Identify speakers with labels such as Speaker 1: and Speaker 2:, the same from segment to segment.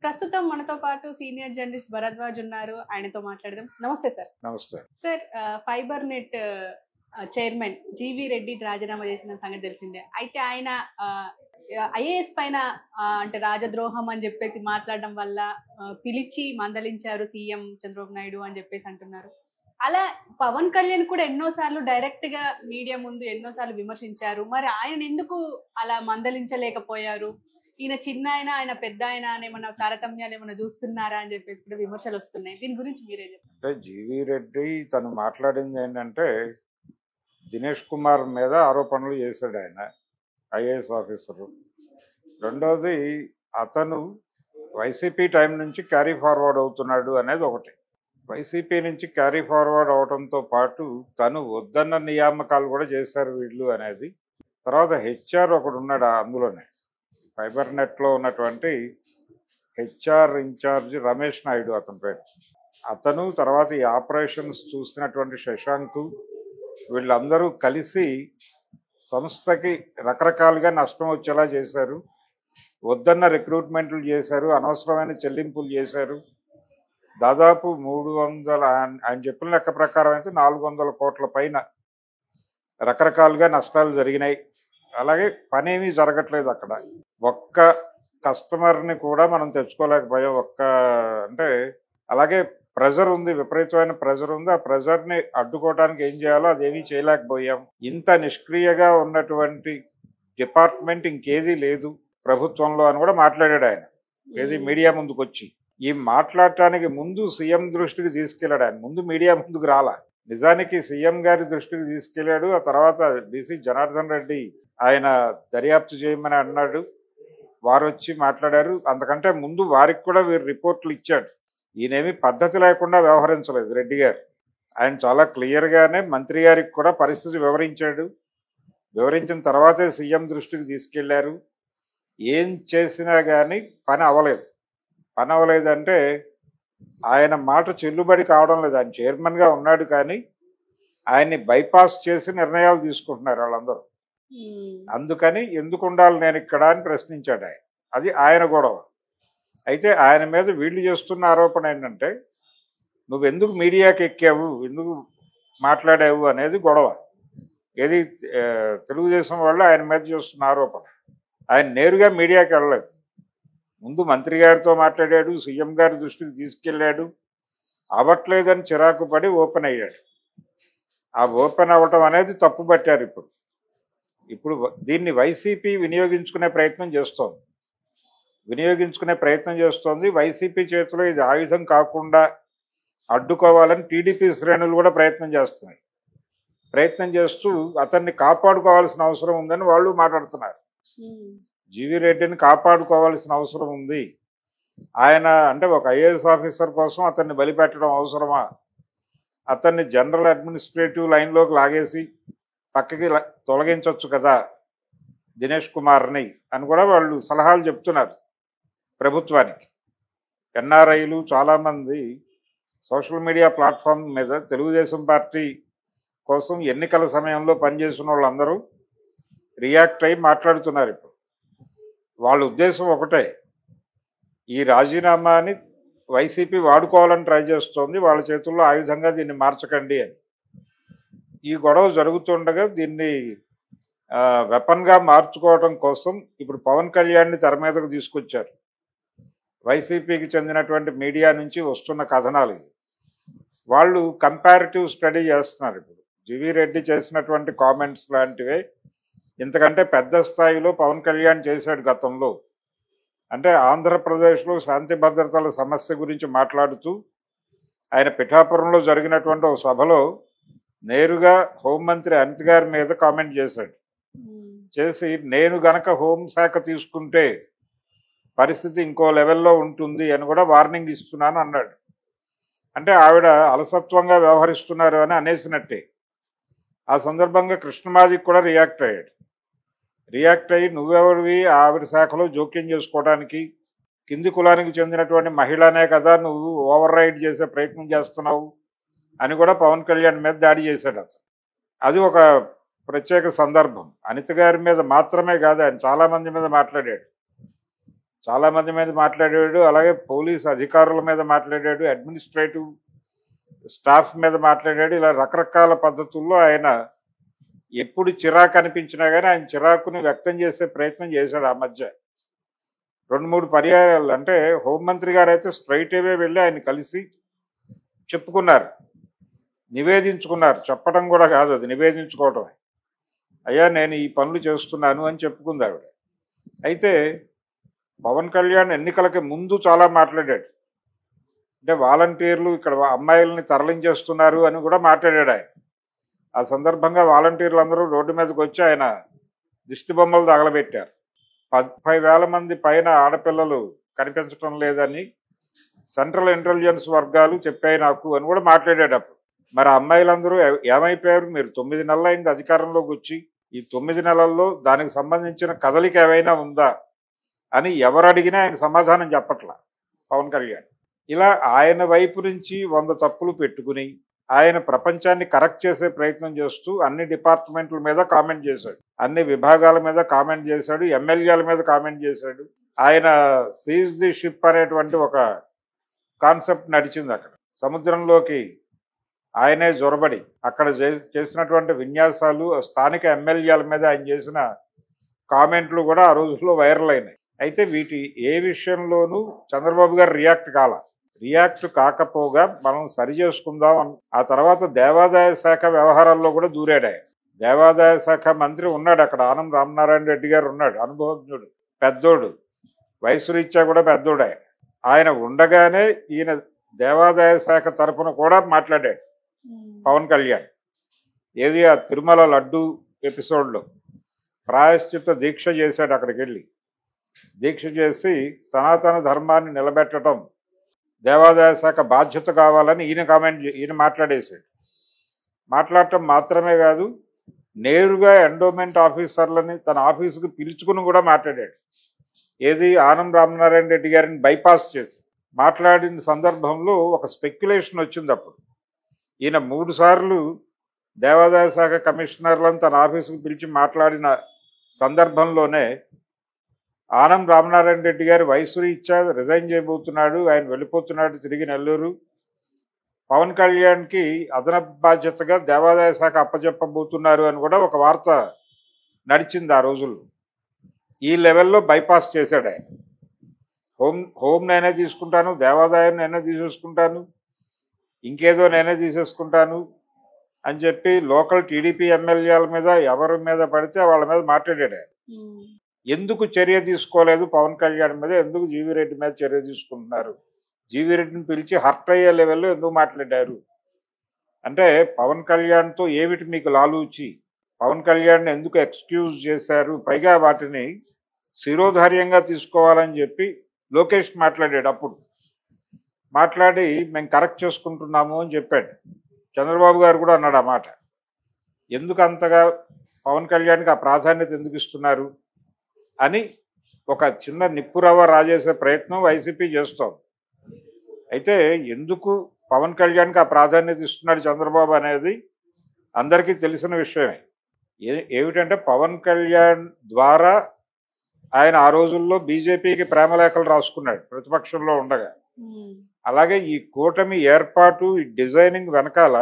Speaker 1: ప్రస్తుతం మనతో పాటు సీనియర్ జర్నలిస్ట్ భరద్వాజ్ ఉన్నారు. ఆయనతో మాట్లాడదాం. నమస్తే సార్.
Speaker 2: నమస్తే
Speaker 1: sir, fibre net chairman GV Reddy రాజీనామా చేసిన సంగతి తెలిసిందే. అయితే ఆయన ఐఏఎస్ పైన అంటే రాజద్రోహం అని చెప్పేసి మాట్లాడడం వల్ల పిలిచి మందలించారు సీఎం చంద్రబాబు నాయుడు అని చెప్పేసి అంటున్నారు. అలా పవన్ కళ్యాణ్ కూడా ఎన్నోసార్లు డైరెక్ట్ గా మీడియా ముందు ఎన్నోసార్లు విమర్శించారు. మరి ఆయన ఎందుకు అలా మందలించలేకపోయారు? ఈయన చిన్న ఆయన పెద్ద ఆయన ఏమన్నా తారతమ్యాలు ఏమన్నా చూస్తున్నారా అని చెప్పేసి కూడా విమర్శలు వస్తున్నాయి. దీని గురించి మీరే చెప్పండి.
Speaker 2: అంటే జీవీ రెడ్డి తను మాట్లాడింది ఏంటంటే దినేష్ కుమార్ మీద ఆరోపణలు చేశాడు ఆయన, ఐఏఎస్ ఆఫీసరు. రెండోది, అతను వైసీపీ టైం నుంచి క్యారీ ఫార్వర్డ్ అవుతున్నాడు అనేది ఒకటి. వైసీపీ నుంచి క్యారీ ఫార్వర్డ్ అవడంతో పాటు తను వద్దన్న నియామకాలు కూడా చేశారు వీళ్ళు అనేది. తర్వాత హెచ్ఆర్ ఒకడు ఉన్నాడు అందులోనే, ఫైబర్ నెట్లో ఉన్నటువంటి హెచ్ఆర్ ఇన్ఛార్జ్ రమేష్ నాయుడు అతని పేరు. అతను తర్వాత ఈ ఆపరేషన్స్ చూసినటువంటి శశాంక్ వీళ్ళందరూ కలిసి సంస్థకి రకరకాలుగా నష్టం వచ్చేలా చేశారు. వద్దన్న రిక్రూట్మెంట్లు చేశారు, అనవసరమైన చెల్లింపులు చేశారు. దాదాపు 300, ఆయన చెప్పిన లెక్క ప్రకారం అయితే 400 కోట్ల పైన రకరకాలుగా నష్టాలు జరిగినాయి. అలాగే పనేమీ జరగట్లేదు అక్కడ. ఒక్క కస్టమర్ని కూడా మనం తెచ్చుకోలేకపోయాం. అంటే అలాగే ప్రెజర్ ఉంది, విపరీతమైన ప్రెజర్ ఉంది. ఆ ప్రెజర్ని అడ్డుకోవడానికి ఏం చేయాలో అదేమీ చేయలేకపోయాం. ఇంత నిష్క్రియగా ఉన్నటువంటి డిపార్ట్మెంట్ ఇంకేదీ లేదు ప్రభుత్వంలో అని కూడా మాట్లాడాడు ఆయన, ఏది మీడియా ముందుకు వచ్చి. ఈ మాట్లాడటానికి ముందు సీఎం దృష్టికి తీసుకెళ్ళాడు ఆయన, ముందు మీడియా ముందుకు రాలా. నిజానికి సీఎం గారి దృష్టికి తీసుకెళ్లాడు. ఆ తర్వాత బీసీ జనార్దన్ రెడ్డి ఆయన దర్యాప్తు చేయమని అన్నాడు, వారు వచ్చి మాట్లాడారు. అంతకంటే ముందు వారికి కూడా వీరు రిపోర్ట్లు ఇచ్చాడు. ఈయనేమి పద్ధతి లేకుండా వ్యవహరించలేదు రెడ్డి గారు. ఆయన చాలా క్లియర్గానే మంత్రి గారికి కూడా పరిస్థితి వివరించాడు. వివరించిన తర్వాతే సీఎం దృష్టికి తీసుకెళ్లారు. ఏం చేసినా కానీ పని అవ్వలేదు. పని అవ్వలేదంటే ఆయన మాట చెల్లుబడి కావడం లేదు. ఆయన చైర్మన్గా ఉన్నాడు కానీ ఆయన్ని బైపాస్ చేసి నిర్ణయాలు తీసుకుంటున్నారు వాళ్ళందరూ. అందుకని ఎందుకు ఉండాలి నేను ఇక్కడ అని ప్రశ్నించాడు ఆయన. అది ఆయన గొడవ. అయితే ఆయన మీద వీళ్ళు చేస్తున్న ఆరోపణ ఏంటంటే నువ్వెందుకు మీడియాకి ఎక్కావు, ఎందుకు మాట్లాడావు అనేది గొడవ. ఏది తెలుగుదేశం వాళ్ళు ఆయన మీద చేస్తున్న ఆరోపణ. ఆయన నేరుగా మీడియాకి వెళ్ళలేదు. ముందు మంత్రి గారితో మాట్లాడాడు, సీఎం గారి దృష్టికి తీసుకెళ్ళాడు. అవ్వట్లేదని చిరాకు పడి ఓపెన్ అయ్యాడు. ఆ ఓపెన్ అవ్వటం అనేది తప్పు పట్టారు. ఇప్పుడు దీన్ని వైసీపీ వినియోగించుకునే ప్రయత్నం చేస్తోంది. వైసీపీ చేతిలో ఇది ఆయుధం కాకుండా అడ్డుకోవాలని టీడీపీ శ్రేణులు కూడా ప్రయత్నం చేస్తూ అతన్ని కాపాడుకోవాల్సిన అవసరం ఉందని వాళ్ళు మాట్లాడుతున్నారు. జీవీ రెడ్డిని కాపాడుకోవాల్సిన అవసరం ఉంది. ఆయన అంటే ఒక ఐఏఎస్ ఆఫీసర్ కోసం అతన్ని బలిపెట్టడం అవసరమా? అతన్ని జనరల్ అడ్మినిస్ట్రేటివ్ లైన్లోకి లాగేసి పక్కకి తొలగించవచ్చు కదా దినేష్ కుమార్ని అని కూడా వాళ్ళు సలహాలు చెప్తున్నారు ప్రభుత్వానికి. ఎన్ఆర్ఐలు చాలామంది సోషల్ మీడియా ప్లాట్ఫామ్ మీద తెలుగుదేశం పార్టీ కోసం ఎన్నికల సమయంలో పనిచేసిన వాళ్ళందరూ రియాక్ట్ అయ్యి మాట్లాడుతున్నారు. ఇప్పుడు వాళ్ళ ఉద్దేశం ఒకటే, ఈ రాజీనామాని వైసీపీ వాడుకోవాలని ట్రై చేస్తోంది, వాళ్ళ చేతుల్లో ఆయుధంగా దీన్ని మార్చకండి అని. ఈ గొడవ జరుగుతుండగా దీన్ని వెపన్గా మార్చుకోవడం కోసం ఇప్పుడు పవన్ కళ్యాణ్ని తెర మీదకు తీసుకొచ్చారు. వైసీపీకి చెందినటువంటి మీడియా నుంచి వస్తున్న కథనాలు వాళ్ళు కంపారిటివ్ స్టడీ చేస్తున్నారు. ఇప్పుడు జీవీ రెడ్డి చేసినటువంటి కామెంట్స్ లాంటివే ఇంతకంటే పెద్ద స్థాయిలో పవన్ కళ్యాణ్ చేశాడు గతంలో. అంటే ఆంధ్రప్రదేశ్లో శాంతి భద్రతల సమస్య గురించి మాట్లాడుతూ ఆయన పిఠాపురంలో జరిగినటువంటి ఒక సభలో నేరుగా హోంమంత్రి అనిత్ గారి మీద కామెంట్ చేసి నేను గనక హోంశాఖ తీసుకుంటే పరిస్థితి ఇంకో లెవెల్లో ఉంటుంది అని కూడా వార్నింగ్ ఇస్తున్నాను అన్నాడు. అంటే ఆవిడ అలసత్వంగా వ్యవహరిస్తున్నారు అని అనేసినట్టే. ఆ సందర్భంగా కృష్ణమాదిక్ కూడా రియాక్ట్ అయ్యి నువ్వెవరివి ఆవిడ శాఖలో జోక్యం చేసుకోవడానికి, కింది కులానికి చెందినటువంటి మహిళనే కదా నువ్వు ఓవర్ రైడ్ చేసే ప్రయత్నం చేస్తున్నావు అని కూడా పవన్ కళ్యాణ్ మీద దాడి చేశాడు అతను. అది ఒక ప్రత్యేక సందర్భం. అనిత గారి మీద మాత్రమే కాదు, ఆయన చాలామంది మీద మాట్లాడాడు. చాలా మంది మీద మాట్లాడాడు, అలాగే పోలీస్ అధికారుల మీద మాట్లాడాడు, అడ్మినిస్ట్రేటివ్ స్టాఫ్ మీద మాట్లాడాడు. ఇలా రకరకాల పద్ధతుల్లో ఆయన ఎప్పుడు చిరాకు అనిపించినా కానీ ఆయన చిరాకుని వ్యక్తం చేసే ప్రయత్నం చేశాడు. ఆ మధ్య 2-3 పర్యాయాలు అంటే హోంమంత్రి గారు అయితే స్ట్రైట్ అవే వెళ్ళి ఆయన కలిసి చెప్పుకున్నారు, నివేదించుకున్నారు. చెప్పడం కూడా కాదు, అది నివేదించుకోవటమే. అయ్యా నేను ఈ పనులు చేస్తున్నాను అని చెప్పుకుంది ఆవిడ. అయితే పవన్ కళ్యాణ్ ఎన్నికలకి ముందు చాలా మాట్లాడాడు. అంటే వాలంటీర్లు ఇక్కడ అమ్మాయిల్ని తరలించేస్తున్నారు అని కూడా మాట్లాడాడు ఆయన. ఆ సందర్భంగా వాలంటీర్లు అందరూ రోడ్డు మీదకి వచ్చి ఆయన దిష్టి బొమ్మలు తగలబెట్టారు. 30,000 మంది పైన ఆడపిల్లలు కనిపించడం లేదని సెంట్రల్ ఇంటెలిజెన్స్ వర్గాలు చెప్పాయి నాకు అని కూడా మాట్లాడాడు అప్పుడు. మరి అమ్మాయిలందరూ ఏమైపోయారు? మీరు 9 నెలలు అయింది అధికారంలోకి వచ్చి, ఈ 9 నెలల్లో దానికి సంబంధించిన కదలిక ఏమైనా ఉందా అని ఎవరు అడిగినా ఆయన సమాధానం చెప్పట్లా పవన్ కళ్యాణ్. ఇలా ఆయన వైపు నుంచి 100 తప్పులు పెట్టుకుని ఆయన ప్రపంచాన్ని కరెక్ట్ చేసే ప్రయత్నం చేస్తూ అన్ని డిపార్ట్మెంట్ల మీద కామెంట్ చేశాడు, అన్ని విభాగాల మీద కామెంట్ చేశాడు, ఎమ్మెల్యేల మీద కామెంట్ చేశాడు. ఆయన సీజ్ ది షిప్ అనేటువంటి ఒక కాన్సెప్ట్ నడిచింది. అక్కడ సముద్రంలోకి ఆయనే జొరబడి అక్కడ చేసినటువంటి విన్యాసాలు, స్థానిక ఎమ్మెల్యేల మీద ఆయన చేసిన కామెంట్లు కూడా ఆ రోజుల్లో వైరల్ అయినాయి. అయితే వీటి ఏ విషయంలోనూ చంద్రబాబు గారు రియాక్ట్ కాకపోగా మనం సరి చేసుకుందాం. ఆ తర్వాత దేవాదాయ శాఖ వ్యవహారాల్లో కూడా దూరాడు ఆయన. దేవాదాయ శాఖ మంత్రి ఉన్నాడు అక్కడ, ఆనం రామనారాయణ రెడ్డి గారు ఉన్నాడు, అనుభవజ్ఞుడు, పెద్దోడు, వయసు రీత్యా కూడా పెద్దోడు. ఆయన ఉండగానే ఈయన దేవాదాయ శాఖ తరఫున కూడా మాట్లాడాడు పవన్ కళ్యాణ్. ఏది ఆ తిరుమల లడ్డు ఎపిసోడ్లో ప్రాయశ్చిత్త దీక్ష చేశాడు. అక్కడికి వెళ్ళి దీక్ష చేసి సనాతన ధర్మాన్ని నిలబెట్టడం దేవాదాయ శాఖ బాధ్యత కావాలని ఈయన మాట్లాడేశాడు. మాట్లాడటం మాత్రమే కాదు, నేరుగా ఎండోమెంట్ ఆఫీసర్లని తన ఆఫీసుకు పిలుచుకుని కూడా మాట్లాడాడు. ఏది ఆనం రామనారాయణ రెడ్డి గారిని బైపాస్ చేసి మాట్లాడిన సందర్భంలో ఒక స్పెక్యులేషన్ వచ్చింది. అప్పుడు ఈయన 3 సార్లు దేవాదాయ శాఖ కమిషనర్లను తన ఆఫీసుకు పిలిచి మాట్లాడిన సందర్భంలోనే ఆనం రామనారాయణ రెడ్డి గారి వయసు రీత్యా రిజైన్ చేయబోతున్నాడు, ఆయన వెళ్ళిపోతున్నాడు తిరిగి నెల్లూరు, పవన్ కళ్యాణ్కి అదనపు బాధ్యతగా దేవాదాయ శాఖ అప్పచెప్పబోతున్నారు అని కూడా ఒక వార్త నడిచింది ఆ రోజుల్లో. ఈ లెవెల్లో బైపాస్ చేశాడు ఆయన. హోమ్ నేనే తీసుకుంటాను, దేవాదాయం నేనే తీసేసుకుంటాను, ఇంకేదో నేనే తీసేసుకుంటాను అని చెప్పి లోకల్ టీడీపీ ఎమ్మెల్యేల మీద ఎవరి మీద పడితే వాళ్ళ మీద మాట్లాడాడు ఆయన. ఎందుకు చర్య తీసుకోలేదు పవన్ కళ్యాణ్ మీద, ఎందుకు జీవీ రెడ్డి మీద చర్య తీసుకుంటున్నారు, జీవీ రెడ్డిని పిలిచి హర్ట్ అయ్యే లెవెల్లో ఎందుకు మాట్లాడారు అంటే, పవన్ కళ్యాణ్తో ఏమిటి మీకు లాలూచి, పవన్ కళ్యాణ్ని ఎందుకు ఎక్స్క్యూజ్ చేశారు, పైగా వాటిని శిరోధార్యంగా తీసుకోవాలని చెప్పి లోకేష్ మాట్లాడాడు. అప్పుడు మాట్లాడి మేము కరెక్ట్ చేసుకుంటున్నాము అని చెప్పాడు. చంద్రబాబు గారు కూడా అన్నాడు ఆ మాట. ఎందుకు అంతగా పవన్ కళ్యాణ్కి ఆ ప్రాధాన్యత ఎందుకు ఇస్తున్నారు అని ఒక చిన్న నిప్పురవ్వ రాజేసే ప్రయత్నం వైసీపీ చేస్తాం. అయితే ఎందుకు పవన్ కళ్యాణ్కి ఆ ప్రాధాన్యత ఇస్తున్నాడు చంద్రబాబు అనేది అందరికీ తెలిసిన విషయమే. ఏమిటంటే పవన్ కళ్యాణ్ ద్వారా ఆయన ఆ రోజుల్లో బీజేపీకి ప్రేమలేఖలు రాసుకున్నాడు ప్రతిపక్షంలో ఉండగా. అలాగే ఈ కూటమి ఏర్పాటు, ఈ డిజైనింగ్ వెనకాల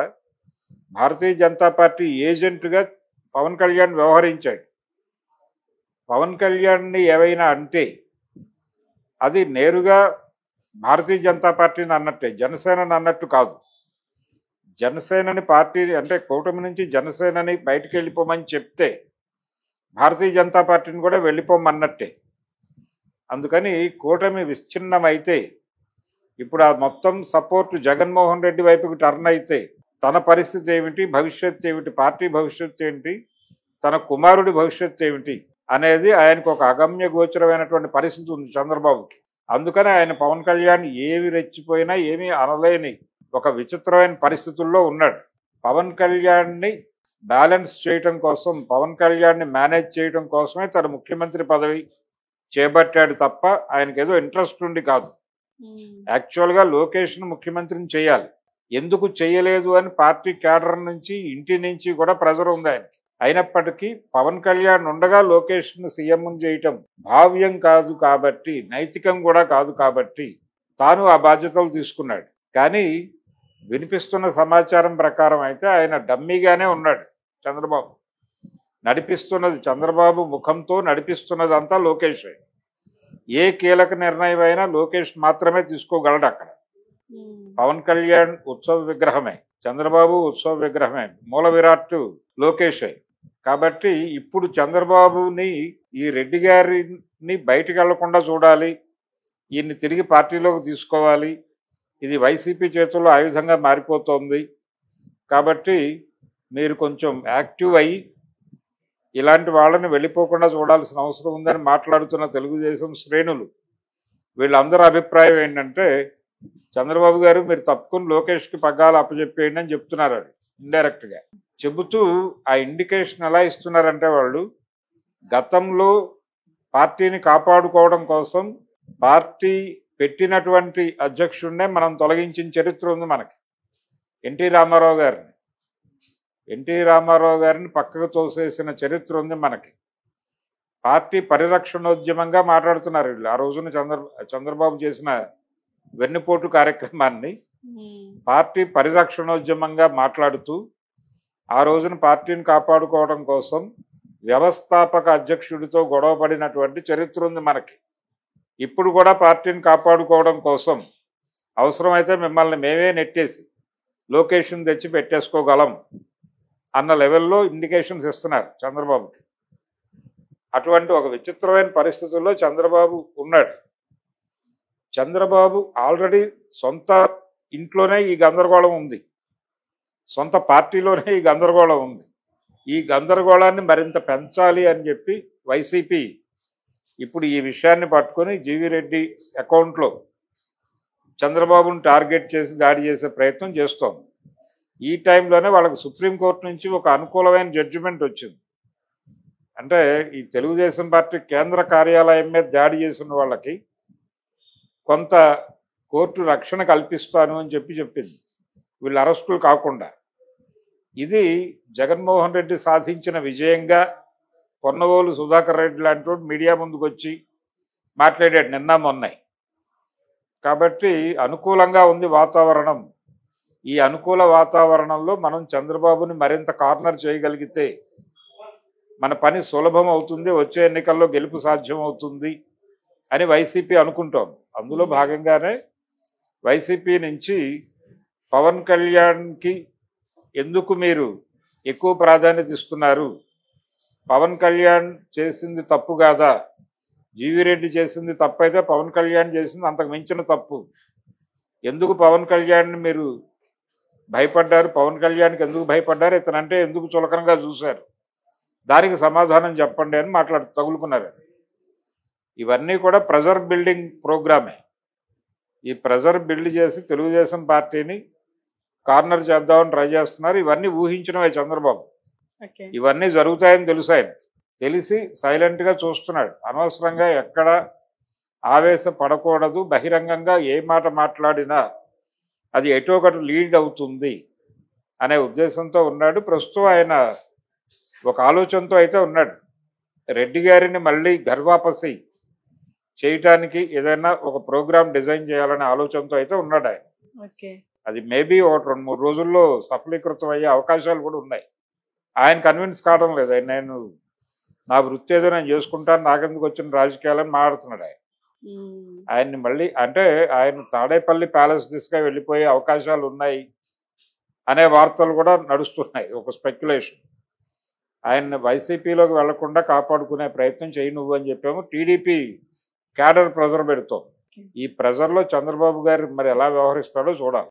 Speaker 2: భారతీయ జనతా పార్టీ ఏజెంట్గా పవన్ కళ్యాణ్ వ్యవహరించాడు. పవన్ కళ్యాణ్ని ఏవైనా అంటే అది నేరుగా భారతీయ జనతా పార్టీని అన్నట్టే, జనసేనని అన్నట్టు కాదు. జనసేనని పార్టీ అంటే కూటమి నుంచి జనసేనని బయటకు వెళ్ళిపోమని చెప్తే భారతీయ జనతా పార్టీని కూడా వెళ్ళిపోమన్నట్టే. అందుకని కూటమి విచ్ఛిన్నమైతే ఇప్పుడు ఆ మొత్తం సపోర్ట్ జగన్మోహన్ రెడ్డి వైపుకి టర్న్ అయితే తన పరిస్థితి ఏమిటి, భవిష్యత్తు ఏమిటి, పార్టీ భవిష్యత్తు ఏంటి, తన కుమారుడి భవిష్యత్తు ఏమిటి అనేది ఆయనకు ఒక అగమ్య గోచరమైనటువంటి పరిస్థితి ఉంది చంద్రబాబుకి. అందుకని ఆయన పవన్ కళ్యాణ్ ఏమి రెచ్చిపోయినా ఏమీ అనలేని ఒక విచిత్రమైన పరిస్థితుల్లో ఉన్నాడు. పవన్ కళ్యాణ్ని బ్యాలెన్స్ చేయటం కోసం, పవన్ కళ్యాణ్ని మేనేజ్ చేయడం కోసమే తన ముఖ్యమంత్రి పదవి చేపట్టాడు తప్ప ఆయనకి ఏదో ఇంట్రెస్ట్ ఉండి కాదు. యాక్చువల్గా లోకేష్ను ముఖ్యమంత్రిని చేయాలి. ఎందుకు చేయలేదు అని పార్టీ క్యాడర్ నుంచి, ఇంటి నుంచి కూడా ప్రెజర్ ఉంది ఆయనకి. అయినప్పటికీ పవన్ కళ్యాణ్ ఉండగా లోకేష్ను సీఎం చేయటం భావ్యం కాదు కాబట్టి, నైతికం కూడా కాదు కాబట్టి తాను ఆ బాధ్యతలు తీసుకున్నాడు. కానీ వినిపిస్తున్న సమాచారం ప్రకారం అయితే ఆయన డమ్మీగానే ఉన్నాడు. చంద్రబాబు నడిపిస్తున్నది, చంద్రబాబు ముఖంతో నడిపిస్తున్నదంతా లోకేష్. ఏ కీలక నిర్ణయం అయినా లోకేష్ మాత్రమే తీసుకోగలడు. అక్కడ పవన్ కళ్యాణ్ ఉత్సవ విగ్రహమే, చంద్రబాబు ఉత్సవ విగ్రహమే, మూల విరాట్ లోకేషే. కాబట్టి ఇప్పుడు చంద్రబాబుని, ఈ రెడ్డి గారిని బయటికి వెళ్లకుండా చూడాలి, ఈయన్ని తిరిగి పార్టీలోకి తీసుకోవాలి. ఇది వైసీపీ చేతుల్లో ఆయుధంగా మారిపోతోంది. కాబట్టి మీరు కొంచెం యాక్టివ్ అయ్యి ఇలాంటి వాళ్ళని వెళ్ళిపోకుండా చూడాల్సిన అవసరం ఉందని మాట్లాడుతున్న తెలుగుదేశం శ్రేణులు. వీళ్ళందరి అభిప్రాయం ఏంటంటే, చంద్రబాబు గారు మీరు తప్పుకుని లోకేష్కి పగ్గాలు అప్పచెప్పేయండి అని చెప్తున్నారు. ఇండైరెక్ట్గా చెబుతూ ఆ ఇండికేషన్ ఎలా ఇస్తున్నారంటే, వాళ్ళు గతంలో పార్టీని కాపాడుకోవడం కోసం పార్టీ పెట్టినటువంటి అధ్యక్షుడినే మనం తొలగించిన చరిత్ర ఉంది మనకి. ఎన్టీ రామారావు గారిని పక్కకు తోసేసిన చరిత్ర ఉంది మనకి. పార్టీ పరిరక్షణోద్యమంగా మాట్లాడుతున్నారు వీళ్ళు. ఆ రోజున చంద్రబాబు చేసిన వెన్నుపోటు కార్యక్రమాన్ని పార్టీ పరిరక్షణోద్యమంగా మాట్లాడుతూ, ఆ రోజున పార్టీని కాపాడుకోవడం కోసం వ్యవస్థాపక అధ్యక్షుడితో గొడవ పడినటువంటి చరిత్ర ఉంది మనకి. ఇప్పుడు కూడా పార్టీని కాపాడుకోవడం కోసం అవసరమైతే మిమ్మల్ని మేమే నెట్టేసి లొకేషన్ తెచ్చి పెట్టేసుకోగలం అన్న లెవెల్లో ఇండికేషన్స్ ఇస్తున్నారు చంద్రబాబుకి. అటువంటి ఒక విచిత్రమైన పరిస్థితుల్లో చంద్రబాబు ఉన్నాడు. చంద్రబాబు ఆల్రెడీ సొంత ఇంట్లోనే ఈ గందరగోళం ఉంది, సొంత పార్టీలోనే ఈ గందరగోళం ఉంది. ఈ గందరగోళాన్ని మరింత పెంచాలి అని చెప్పి వైసీపీ ఇప్పుడు ఈ విషయాన్ని పట్టుకొని జీవీ రెడ్డి అకౌంట్లో చంద్రబాబును టార్గెట్ చేసి దాడి చేసే ప్రయత్నం చేస్తోంది. ఈ టైంలోనే వాళ్ళకి సుప్రీంకోర్టు నుంచి ఒక అనుకూలమైన జడ్జిమెంట్ వచ్చింది. అంటే ఈ తెలుగుదేశం పార్టీ కేంద్ర కార్యాలయం మీద దాడి చేసిన వాళ్ళకి కొంత కోర్టు రక్షణ కల్పిస్తాను అని చెప్పింది, వీళ్ళు అరెస్టులు కాకుండా. ఇది జగన్మోహన్ రెడ్డి సాధించిన విజయంగా పొన్నవోలు సుధాకర్ రెడ్డి లాంటి వాడు మీడియా ముందుకు వచ్చి మాట్లాడాడు నిన్న మొన్న. కాబట్టి అనుకూలంగా ఉంది వాతావరణం. ఈ అనుకూల వాతావరణంలో మనం చంద్రబాబుని మరింత కార్నర్ చేయగలిగితే మన పని సులభం అవుతుంది, వచ్చే ఎన్నికల్లో గెలుపు సాధ్యం అవుతుంది అని వైసీపీ అనుకుంటోంది. అందులో భాగంగానే వైసీపీ నుంచి పవన్ కళ్యాణ్కి ఎందుకు మీరు ఎక్కువ ప్రాధాన్యత ఇస్తున్నారు, పవన్ కళ్యాణ్ చేసింది తప్పు కాదా, జీవీ రెడ్డి చేసింది తప్పు అయితే పవన్ కళ్యాణ్ చేసింది అంతకు మించిన తప్పు, ఎందుకు పవన్ కళ్యాణ్ని మీరు భయపడ్డారు, పవన్ కళ్యాణ్కి ఎందుకు భయపడ్డారు, ఇతనంటే ఎందుకు చులకనగా చూశారు, దానికి సమాధానం చెప్పండి అని తగులుకున్నారు. ఇవన్నీ కూడా ప్రెజర్ బిల్డింగ్ ప్రోగ్రామే. ఈ ప్రెజర్ బిల్డ్ చేసి తెలుగుదేశం పార్టీని కార్నర్ చేద్దామని ట్రై చేస్తున్నారు. ఇవన్నీ ఊహించినవే చంద్రబాబు. ఇవన్నీ జరుగుతాయని తెలిసి సైలెంట్గా చూస్తున్నాడు. అనవసరంగా ఎక్కడ ఆవేశపడకూడదు, బహిరంగంగా ఏ మాట మాట్లాడినా అది ఎటో ఒకటి లీడ్ అవుతుంది అనే ఉద్దేశంతో ఉన్నాడు. ప్రస్తుతం ఆయన ఒక ఆలోచనతో అయితే ఉన్నాడు. రెడ్డి గారిని మళ్ళీ గర్వాపసి చేయటానికి ఏదైనా ఒక ప్రోగ్రామ్ డిజైన్ చేయాలనే ఆలోచనతో అయితే ఉన్నాడు ఆయన. అది మేబీ ఒక 2-3 రోజుల్లో సఫలీకృతం అయ్యే అవకాశాలు కూడా ఉన్నాయి. ఆయన కన్విన్స్ కావడం లేదు. నేను నా వృత్తి ఏదో నేను చేసుకుంటాను, నాకెందుకు వచ్చిన రాజకీయాలని మాట్లాడుతున్నాడు ఆయన. ఆయన్ని మళ్ళీ అంటే ఆయన తాడేపల్లి ప్యాలెస్ దిశగా వెళ్ళిపోయే అవకాశాలు ఉన్నాయి అనే వార్తలు కూడా నడుస్తున్నాయి. ఒక స్పెక్యులేషన్. ఆయన్ని వైసీపీలోకి వెళ్లకుండా కాపాడుకునే ప్రయత్నం చేయి నువ్వు అని చెప్పాము. టీడీపీ క్యాడర్ ప్రెజర్ పెడుతోంది. ఈ ప్రెజర్లో చంద్రబాబు గారు మరి ఎలా వ్యవహరిస్తాడో చూడాలి.